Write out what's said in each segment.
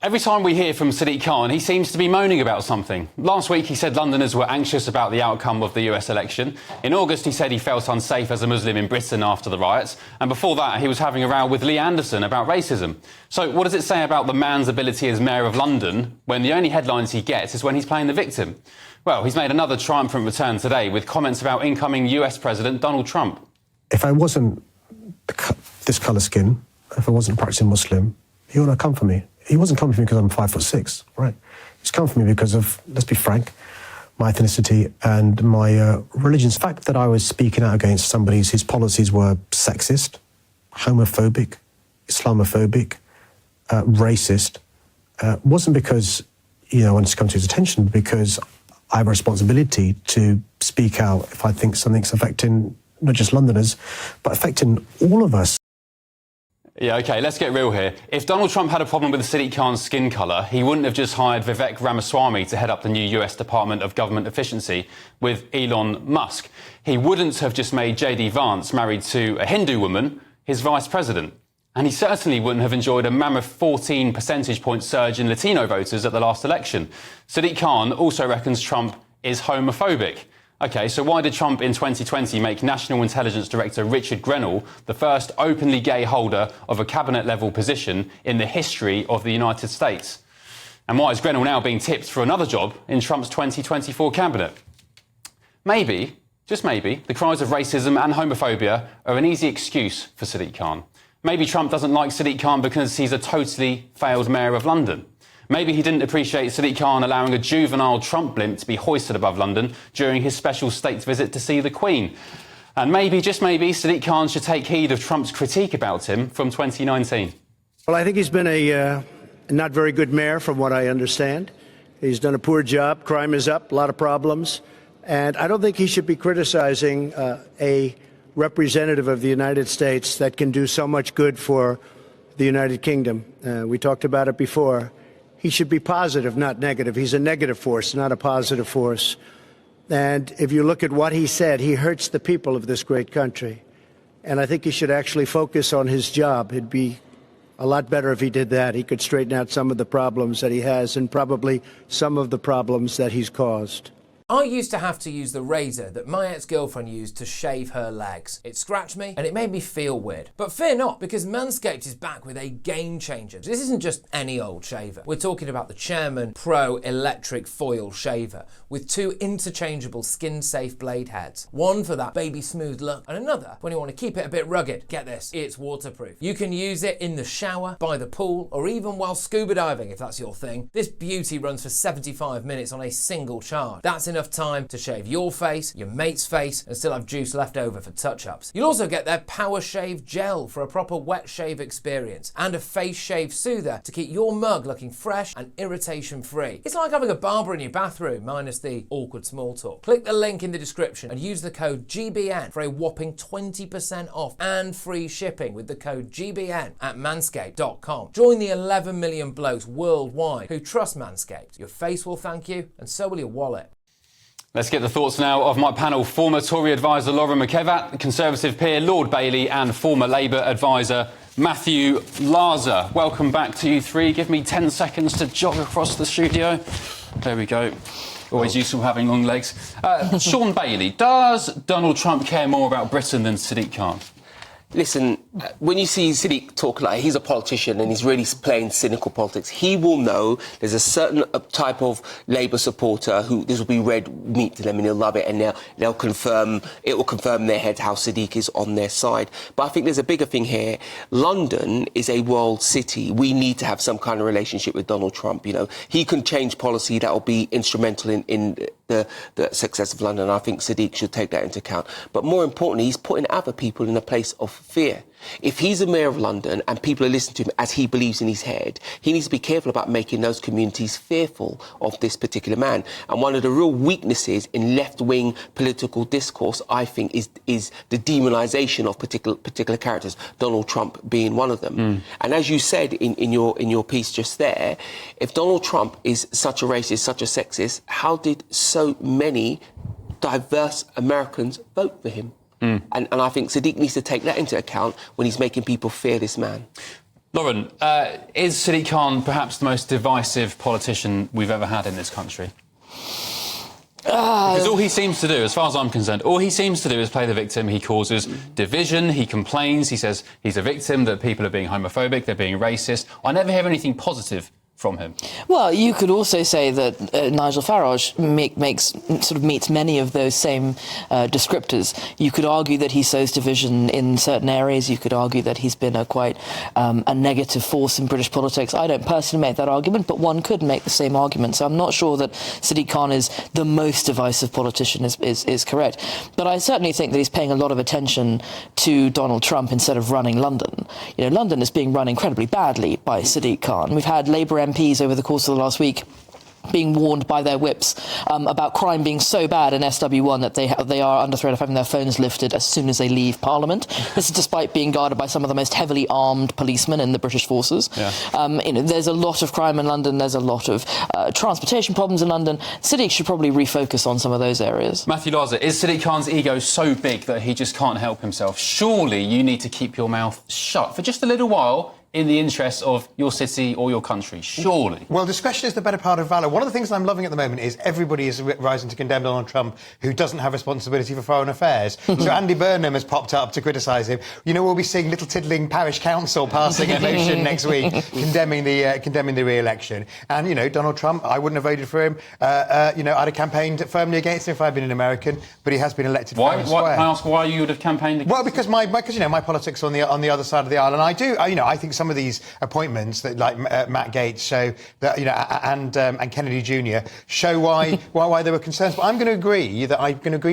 Every time we hear from Sadiq Khan, he seems to be moaning about something. Last week, he said Londoners were anxious about the outcome of the US election. In August, he said he felt unsafe as a Muslim in Britain after the riots. And before that, he was having a row with Lee Anderson about racism. So what does it say about the man's ability as Mayor of London when the only headlines he gets is when he's playing the victim? Well, he's made another triumphant return today with comments about incoming US President Donald Trump. If I wasn't this colour skin, if I wasn't a practicing Muslim, he would not come for me. He wasn't coming for me because I'm 5'6", right? He's come for me because of, let's be frank, my ethnicity and my religion's The fact that I was speaking out against somebody's whose policies were sexist, homophobic, Islamophobic, racist, wasn't because, I wanted to come to his attention, but because I have a responsibility to speak out if I think something's affecting not just Londoners, but affecting all of us. Yeah, OK, let's get real here. If Donald Trump had a problem with Sadiq Khan's skin colour, he wouldn't have just hired Vivek Ramaswamy to head up the new US Department of Government Efficiency with Elon Musk. He wouldn't have just made J.D. Vance, married to a Hindu woman, his vice president. And he certainly wouldn't have enjoyed a mammoth 14 percentage point surge in Latino voters at the last election. Sadiq Khan also reckons Trump is homophobic. OK, so why did Trump in 2020 make National Intelligence Director Richard Grenell the first openly gay holder of a cabinet-level position in the history of the United States? And why is Grenell now being tipped for another job in Trump's 2024 cabinet? Maybe, just maybe, the cries of racism and homophobia are an easy excuse for Sadiq Khan. Maybe Trump doesn't like Sadiq Khan because he's a totally failed mayor of London. Maybe he didn't appreciate Sadiq Khan allowing a juvenile Trump blimp to be hoisted above London during his special state visit to see the Queen. And maybe, just maybe, Sadiq Khan should take heed of Trump's critique about him from 2019. Well, I think he's been a not very good mayor, from what I understand. He's done a poor job. Crime is up, a lot of problems. And I don't think he should be criticizing a representative of the United States that can do so much good for the United Kingdom. We talked about it before. He should be positive, not negative. He's a negative force, not a positive force. And if you look at what he said, he hurts the people of this great country. And I think he should actually focus on his job. It'd be a lot better if he did that. He could straighten out some of the problems that he has and probably some of the problems that he's caused. I used to have to use the razor that my ex-girlfriend used to shave her legs. It scratched me and it made me feel weird. But fear not, because Manscaped is back with a game changer. This isn't just any old shaver. We're talking about the Chairman Pro Electric Foil Shaver with two interchangeable skin-safe blade heads. One for that baby smooth look and another when you want to keep it a bit rugged. Get this, it's waterproof. You can use it in the shower, by the pool, or even while scuba diving if that's your thing. This beauty runs for 75 minutes on a single charge. That's enough time to shave your face, your mate's face, and still have juice left over for touch-ups. You'll also get their Power Shave Gel for a proper wet shave experience, and a face shave soother to keep your mug looking fresh and irritation-free. It's like having a barber in your bathroom, minus the awkward small talk. Click the link in the description and use the code GBN for a whopping 20% off and free shipping with the code GBN at manscaped.com. Join the 11 million blokes worldwide who trust Manscaped. Your face will thank you, and so will your wallet. Let's get the thoughts now of my panel. Former Tory advisor Laura McKevat, Conservative peer Lord Bailey, and former Labour advisor Matthew Larzer. Welcome back to you three. Give me 10 seconds to jog across the studio. There we go. Always useful having long legs. Sean Bailey, does Donald Trump care more about Britain than Sadiq Khan? Listen, when you see Sadiq talk like he's a politician and he's really playing cynical politics, he will know there's a certain type of Labour supporter who this will be red meat to them and they'll love it and they'll confirm, it will confirm in their head how Sadiq is on their side. But I think there's a bigger thing here. London is a world city. We need to have some kind of relationship with Donald Trump. He can change policy that will be instrumental in the success of London. I think Sadiq should take that into account. But more importantly, he's putting other people in a place of fear. If he's a mayor of London and people are listening to him as he believes in his head, he needs to be careful about making those communities fearful of this particular man. And one of the real weaknesses in left-wing political discourse, I think, is the demonisation of particular characters, Donald Trump being one of them. And as you said in your piece just there, if Donald Trump is such a racist, such a sexist, how did so many diverse Americans vote for him? And I think Sadiq needs to take that into account when he's making people fear this man. Lauren, is Sadiq Khan perhaps the most divisive politician we've ever had in this country? Because all he seems to do, as far as I'm concerned, all he seems to do is play the victim. He causes division, he complains, he says he's a victim, that people are being homophobic, they're being racist. I never hear anything positive from him. Well, you could also say that Nigel Farage meets many of those same descriptors. You could argue that he sows division in certain areas. You could argue that he's been quite a negative force in British politics. I don't personally make that argument, but one could make the same argument. So I'm not sure that Sadiq Khan is the most divisive politician is correct. But I certainly think that he's paying a lot of attention to Donald Trump instead of running London. You know, London is being run incredibly badly by Sadiq Khan. We've had Labour MPs over the course of the last week being warned by their whips about crime being so bad in SW1 that they are under threat of having their phones lifted as soon as they leave Parliament. This is despite being guarded by some of the most heavily armed policemen in the British forces. Yeah. There's a lot of crime in London. There's a lot of transportation problems in London. Sadiq should probably refocus on some of those areas. Matthew Laza, is Sadiq Khan's ego so big that he just can't help himself? Surely you need to keep your mouth shut for just a little while in the interests of your city or your country, surely. Well, discretion is the better part of valour. One of the things I'm loving at the moment is everybody is rising to condemn Donald Trump, who doesn't have responsibility for foreign affairs. So Andy Burnham has popped up to criticise him. You know, we'll be seeing Little Tiddling Parish Council passing a motion next week condemning the re-election. And, you know, Donald Trump, I wouldn't have voted for him. I'd have campaigned firmly against him if I'd been an American, but he has been elected fair and square. Can I ask why you would have campaigned against him? Well, because my politics are on the other side of the aisle, and I think some of these appointments that like Matt Gaetz show that and Kennedy Jr. show why there were concerns. But I'm going to agree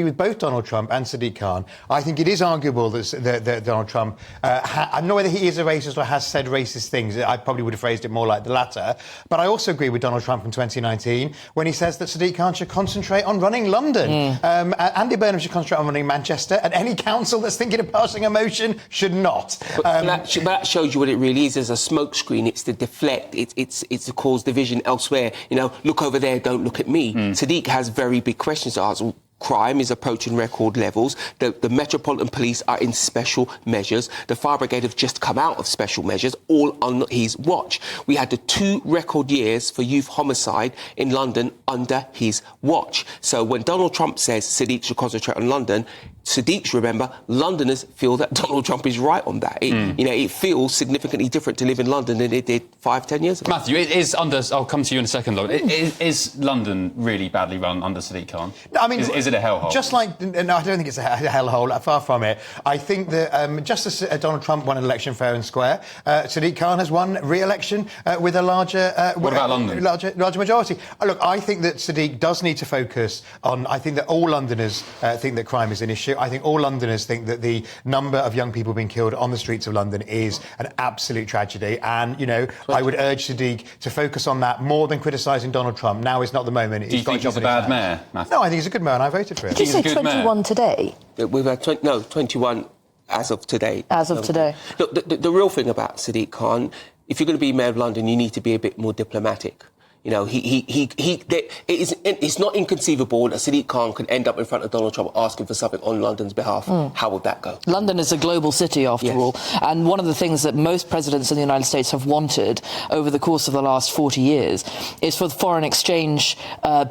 with both Donald Trump and Sadiq Khan. I think it is arguable that Donald Trump, I don't know whether he is a racist or has said racist things. I probably would have phrased it more like the latter. But I also agree with Donald Trump in 2019 when he says that Sadiq Khan should concentrate on running London. Andy Burnham should concentrate on running Manchester, and any council that's thinking of passing a motion should not. But that shows you what it really is. As a smokescreen, it's to deflect, it's to cause division elsewhere. You know, look over there, don't look at me. Sadiq has very big questions to ask. Crime is approaching record levels. The Metropolitan Police are in special measures. The Fire Brigade have just come out of special measures, all on his watch. We had the 2 record years for youth homicide in London under his watch. So when Donald Trump says Sadiq should concentrate on London, Sadiq, remember, Londoners feel that Donald Trump is right on that. It feels significantly different to live in London than it did 5-10 years ago. Matthew, I'll come to you in a second, Lauren. Is London really badly run under Sadiq Khan? No, I mean, is it a hellhole? No, I don't think it's a hellhole. Far from it. I think that just as Donald Trump won an election fair and square, Sadiq Khan has won re-election with a larger. What about London? Larger majority. Look, I think that Sadiq does need to focus on. I think that all Londoners think that crime is an issue. I think all Londoners think that the number of young people being killed on the streets of London is an absolute tragedy. And, I would urge Sadiq to focus on that more than criticising Donald Trump. Now is not the moment. Do you think he's a bad mayor, Matthew? No, I think he's a good mayor and I voted for him. Did you say 21 today? We've had 21 as of today. As of today. Look, the real thing about Sadiq Khan, if you're going to be mayor of London, you need to be a bit more diplomatic. You know, it's not inconceivable that Sadiq Khan can end up in front of Donald Trump asking for something on London's behalf. How would that go? London is a global city, after all. And one of the things that most presidents in the United States have wanted over the course of the last 40 years is for the foreign exchange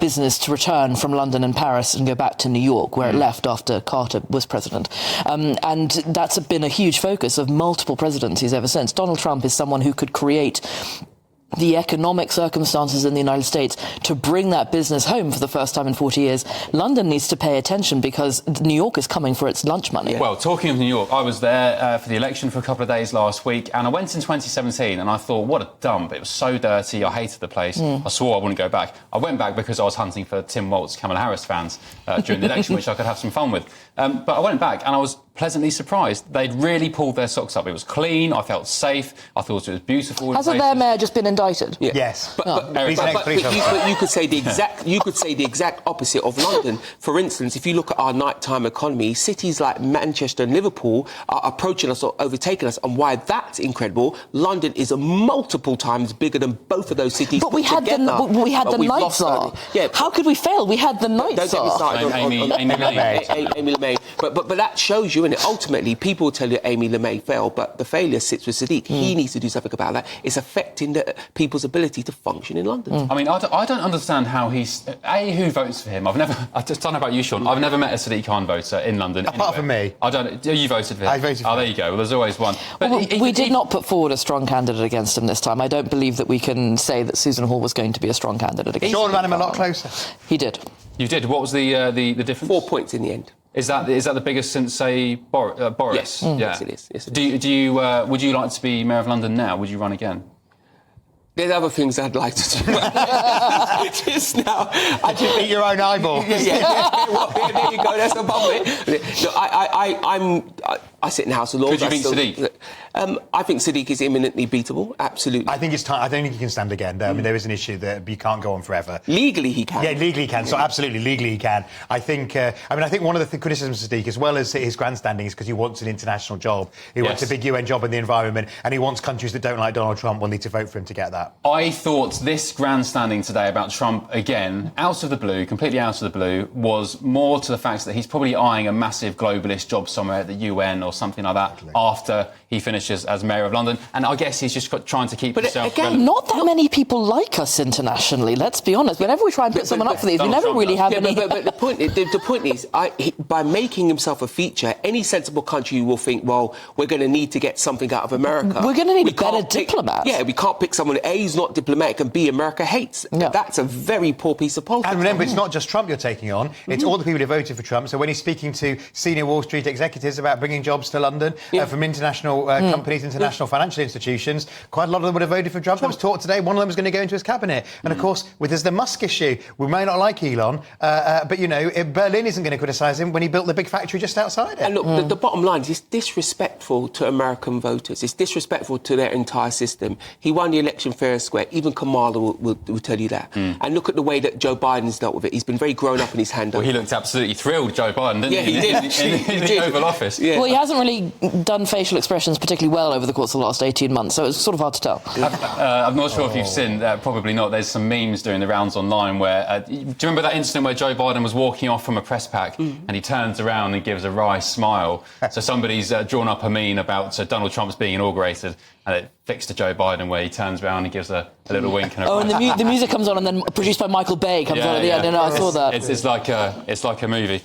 business to return from London and Paris and go back to New York, where it left after Carter was president. And that's been a huge focus of multiple presidencies ever since. Donald Trump is someone who could create the economic circumstances in the United States to bring that business home for the first time in 40 years. London needs to pay attention because New York is coming for its lunch money. Well, talking of New York, I was there for the election for a couple of days last week, and I went in 2017 and I thought, what a dump. It was so dirty. I hated the place. I swore I wouldn't go back. I went back because I was hunting for Tim Walz, Kamala Harris fans during the election, which I could have some fun with. But I went back and I was pleasantly surprised. They'd really pulled their socks up. It was clean. I felt safe. I thought it was beautiful. Hasn't their mayor just been indicted? Yeah. Yes, but you could say the exact opposite of London. For instance, if you look at our nighttime economy, cities like Manchester and Liverpool are approaching us or overtaking us, and why that's incredible. London is multiple times bigger than both of those cities. But we had the night czar. Yeah. How could we fail? We had the night Don't czar. get me started on Amy LeMay. But that shows you doing it. Ultimately, people will tell you Amy LeMay failed, but the failure sits with Sadiq. He needs to do something about that. It's affecting people's ability to function in London. I mean, I don't understand how he's... who votes for him? I just don't know about you, Sean. I've never met a Sadiq Khan voter in London. Apart from me. I don't... You voted for him? I voted for him. Oh, there you go. Well, there's always one. But we did not put forward a strong candidate against him this time. I don't believe that we can say that Susan Hall was going to be a strong candidate against him. Sean ran him a lot closer. He did. You did? What was the difference? 4 points in the end. Is that the biggest since, say, Boris? Yes. Yeah. Yes, it is. Yes, it is. Do you would you like to be Mayor of London now? Would you run again? There's other things I'd like to do. Just now, I You beat your own eyeball. Well, there you go. That's above it. No, I sit in the House of Lords. Could you beat Sadiq? I think Sadiq is imminently beatable. Absolutely. I think it's time. I don't think he can stand again. I mean, there is an issue that you can't go on forever. Legally, he can. Yeah, legally he can. So absolutely, legally he can. I think. I think one of the criticisms of Sadiq, as well as his grandstanding, is because he wants an international job. He wants a big UN job in the environment, and he wants countries that don't like Donald Trump will need to vote for him to get that. I thought this grandstanding today about Trump again, out of the blue, completely out of the blue, was more to the fact that he's probably eyeing a massive globalist job somewhere at the UN or something like that after he finishes as Mayor of London. And I guess he's just trying to keep himself relevant. Not that many people like us internationally, let's be honest. Whenever we try and put someone up for these, we never really have any... But the point is, by making himself a feature, any sensible country will think, well, we're going to need to get something out of America. We're going to need a better diplomat. Yeah, we can't pick someone, A, who's not diplomatic, and B, America hates. Yeah. That's a very poor piece of politics. And remember, it's not just Trump you're taking on, it's all the people who voted for Trump. So when he's speaking to senior Wall Street executives about bringing jobs to London from international companies, international financial institutions, quite a lot of them would have voted for Trump. There was talk today, one of them was going to go into his cabinet. And of course, there's the Musk issue. We may not like Elon, but, Berlin isn't going to criticise him when he built the big factory just outside it. And look, the bottom line is it's disrespectful to American voters. It's disrespectful to their entire system. He won the election fair and square. Even Kamala will tell you that. And look at the way that Joe Biden's dealt with it. He's been very grown up in his handover. Well, he looked absolutely thrilled, Joe Biden, didn't he? Yeah, he did. In the Oval Office. Yeah. Well, he hasn't really done facial expressions particularly well over the course of the last 18 months, so it's sort of hard to tell. I'm not sure if you've seen, probably not, there's some memes doing the rounds online where... do you remember that incident where Joe Biden was walking off from a press pack and he turns around and gives a wry smile? So somebody's drawn up a meme about Donald Trump's being inaugurated, and it fixed to Joe Biden where he turns around and gives a little wink and a and the music comes on, and then produced by Michael Bay comes on at the end, and I saw that. It's like a movie.